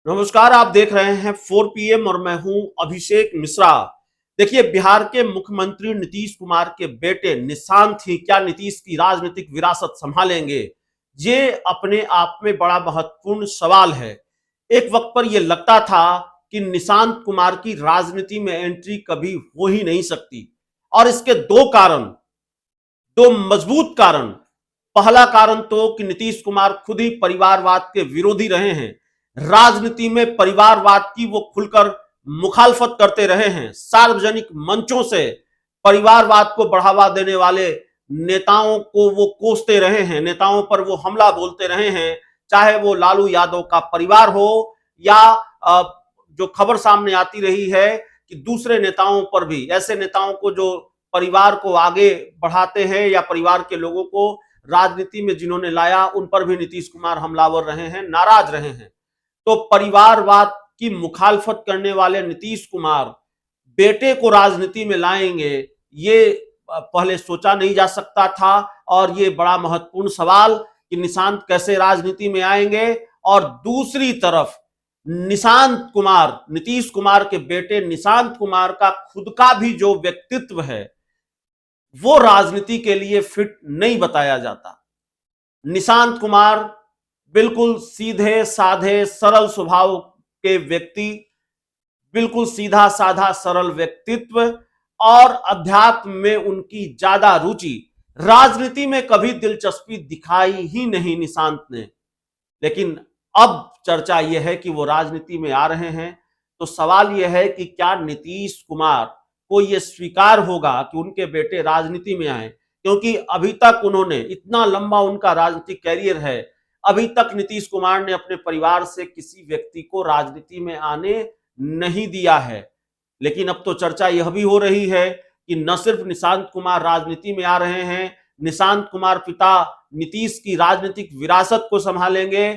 नमस्कार, आप देख रहे हैं 4 PM और मैं हूं अभिषेक मिश्रा। देखिए, बिहार के मुख्यमंत्री नीतीश कुमार के बेटे निशांत ही क्या नीतीश की राजनीतिक विरासत संभालेंगे? ये अपने आप में बड़ा महत्वपूर्ण सवाल है। एक वक्त पर यह लगता था कि निशांत कुमार की राजनीति में एंट्री कभी हो ही नहीं सकती और इसके दो मजबूत कारण। पहला कारण तो कि नीतीश कुमार खुद ही परिवारवाद के विरोधी रहे हैं। राजनीति में परिवारवाद की वो खुलकर मुखालफत करते रहे हैं। सार्वजनिक मंचों से परिवारवाद को बढ़ावा देने वाले नेताओं को वो कोसते रहे हैं, नेताओं पर वो हमला बोलते रहे हैं, चाहे वो लालू यादव का परिवार हो या जो खबर सामने आती रही है कि दूसरे नेताओं पर भी, ऐसे नेताओं को जो परिवार को आगे बढ़ाते हैं या परिवार के लोगों को राजनीति में जिन्होंने लाया, उन पर भी नीतीश कुमार हमलावर रहे हैं, नाराज रहे हैं। तो परिवारवाद की मुखालफत करने वाले नीतीश कुमार बेटे को राजनीति में लाएंगे, ये पहले सोचा नहीं जा सकता था और ये बड़ा महत्वपूर्ण सवाल कि निशांत कैसे राजनीति में आएंगे। और दूसरी तरफ नीतीश कुमार के बेटे निशांत कुमार का खुद का भी जो व्यक्तित्व है वो राजनीति के लिए फिट नहीं बताया जाता। निशांत कुमार बिल्कुल सीधे साधे सरल स्वभाव के व्यक्ति, बिल्कुल सीधा साधा सरल व्यक्तित्व और अध्यात्म में उनकी ज्यादा रुचि। राजनीति में कभी दिलचस्पी दिखाई ही नहीं निशांत ने। लेकिन अब चर्चा यह है कि वो राजनीति में आ रहे हैं, तो सवाल यह है कि क्या नीतीश कुमार को यह स्वीकार होगा कि उनके बेटे राजनीति में आए? क्योंकि अभी तक उन्होंने, इतना लंबा उनका राजनीतिक कैरियर है, अभी तक नीतीश कुमार ने अपने परिवार से किसी व्यक्ति को राजनीति में आने नहीं दिया है। लेकिन अब तो चर्चा यह भी हो रही है कि न सिर्फ निशांत कुमार राजनीति में आ रहे हैं, निशांत कुमार पिता नीतीश की राजनीतिक विरासत को संभालेंगे,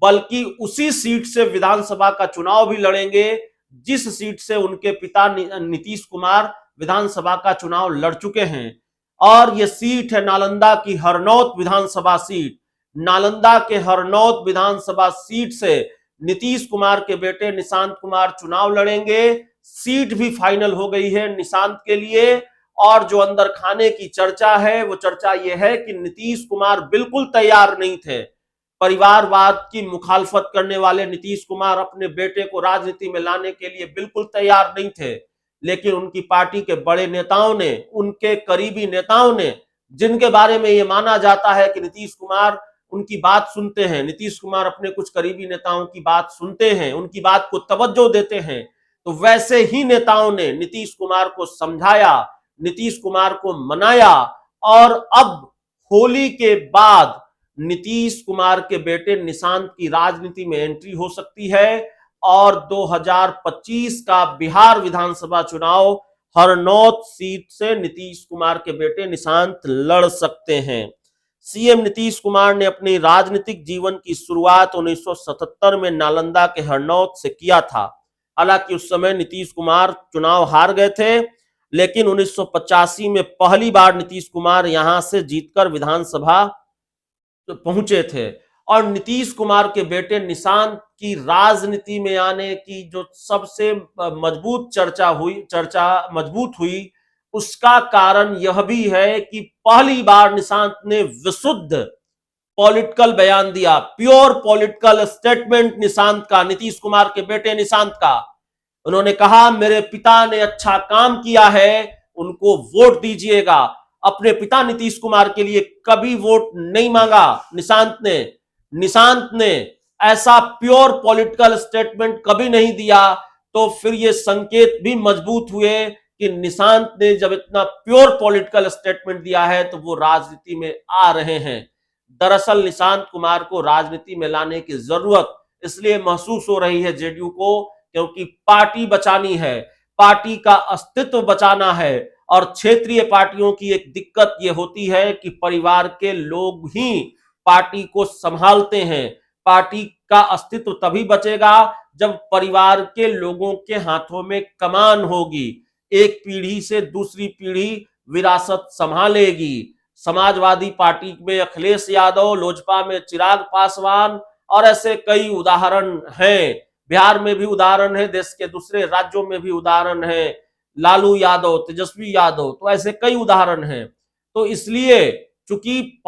बल्कि उसी सीट से विधानसभा का चुनाव भी लड़ेंगे जिस सीट से उनके पिता नीतीश कुमार विधानसभा का चुनाव लड़ चुके हैं। और यह सीट है नालंदा की हरनौत विधानसभा सीट। नालंदा के हरनौत विधानसभा सीट से नीतीश कुमार के बेटे निशांत कुमार चुनाव लड़ेंगे। सीट भी फाइनल हो गई है निशांत के लिए। और जो अंदर खाने की चर्चा है, वो चर्चा यह है कि नीतीश कुमार बिल्कुल तैयार नहीं थे। परिवारवाद की मुखालफत करने वाले नीतीश कुमार अपने बेटे को राजनीति में लाने के लिए बिल्कुल तैयार नहीं थे। लेकिन उनकी पार्टी के बड़े नेताओं ने, उनके करीबी नेताओं ने, जिनके बारे में यह माना जाता है कि नीतीश कुमार उनकी बात सुनते हैं, नीतीश कुमार अपने कुछ करीबी नेताओं की बात सुनते हैं, उनकी बात को तवज्जो देते हैं, तो वैसे ही नेताओं ने नीतीश कुमार को समझाया, नीतीश कुमार को मनाया। और अब होली के बाद नीतीश कुमार के बेटे निशांत की राजनीति में एंट्री हो सकती है और 2025 का बिहार विधानसभा चुनाव हरनौत सीट से नीतीश कुमार के बेटे निशांत लड़ सकते हैं। सीएम नीतीश कुमार ने अपनी राजनीतिक जीवन की शुरुआत 1977 में नालंदा के हरनौत से किया था। हालांकि उस समय नीतीश कुमार चुनाव हार गए थे, लेकिन 1985 में पहली बार नीतीश कुमार यहां से जीतकर विधानसभा पहुंचे थे। और नीतीश कुमार के बेटे निशांत की राजनीति में आने की जो सबसे चर्चा मजबूत हुई, उसका कारण यह भी है कि पहली बार निशांत ने विशुद्ध पॉलिटिकल बयान दिया, प्योर पॉलिटिकल स्टेटमेंट निशांत का, नीतीश कुमार के बेटे निशांत का। उन्होंने कहा, मेरे पिता ने अच्छा काम किया है, उनको वोट दीजिएगा। अपने पिता नीतीश कुमार के लिए कभी वोट नहीं मांगा निशांत ने ऐसा प्योर पॉलिटिकल स्टेटमेंट कभी नहीं दिया। तो फिर ये संकेत भी मजबूत हुए कि निशांत ने जब इतना प्योर पॉलिटिकल स्टेटमेंट दिया है तो वो राजनीति में आ रहे हैं। दरअसल निशांत कुमार को राजनीति में लाने की जरूरत इसलिए महसूस हो रही है जेडीयू को, क्योंकि पार्टी बचानी है, पार्टी का अस्तित्व बचाना है। और क्षेत्रीय पार्टियों की एक दिक्कत यह होती है कि परिवार के लोग ही पार्टी को संभालते हैं। पार्टी का अस्तित्व तभी बचेगा जब परिवार के लोगों के हाथों में कमान होगी, एक पीढ़ी से दूसरी पीढ़ी विरासत संभालेगी। समाजवादी पार्टी में अखिलेश यादव, लोजपा में चिराग पासवान और ऐसे कई उदाहरण हैं। बिहार में भी उदाहरण है, देश के दूसरे राज्यों में भी उदाहरण है, लालू यादव, तेजस्वी यादव, तो ऐसे कई उदाहरण हैं। तो इसलिए चूंकि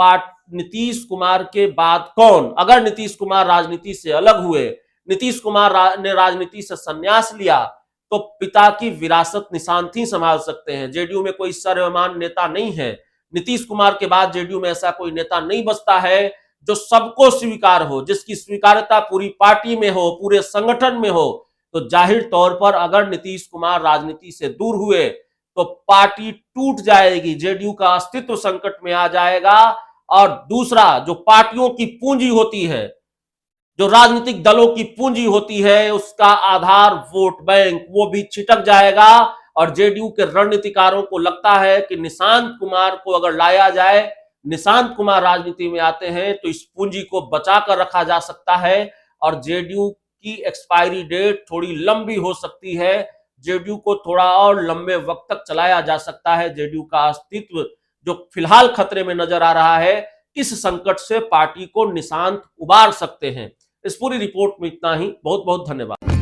नीतीश कुमार के बाद कौन, अगर नीतीश कुमार राजनीति से अलग हुए, नीतीश कुमार ने राजनीति से संन्यास लिया, तो पिता की विरासत निशांत ही संभाल सकते हैं। जेडीयू में कोई सर्वमान्य नेता नहीं है। नीतीश कुमार के बाद जेडीयू में ऐसा कोई नेता नहीं बचता है जो सबको स्वीकार हो, जिसकी स्वीकार्यता पूरी पार्टी में हो, पूरे संगठन में हो। तो जाहिर तौर पर अगर नीतीश कुमार राजनीति से दूर हुए तो पार्टी टूट जाएगी, जेडीयू का अस्तित्व संकट में आ जाएगा। और दूसरा, जो पार्टियों की पूंजी होती है, जो राजनीतिक दलों की पूंजी होती है, उसका आधार वोट बैंक, वो भी छिटक जाएगा। और जेडीयू के रणनीतिकारों को लगता है कि निशांत कुमार को अगर लाया जाए, निशांत कुमार राजनीति में आते हैं तो इस पूंजी को बचा कर रखा जा सकता है और जेडीयू की एक्सपायरी डेट थोड़ी लंबी हो सकती है। जेडीयू को थोड़ा और लंबे वक्त तक चलाया जा सकता है। जेडीयू का अस्तित्व जो फिलहाल खतरे में नजर आ रहा है, इस संकट से पार्टी को निशांत उबार सकते हैं। इस पूरी रिपोर्ट में इतना ही। बहुत बहुत धन्यवाद।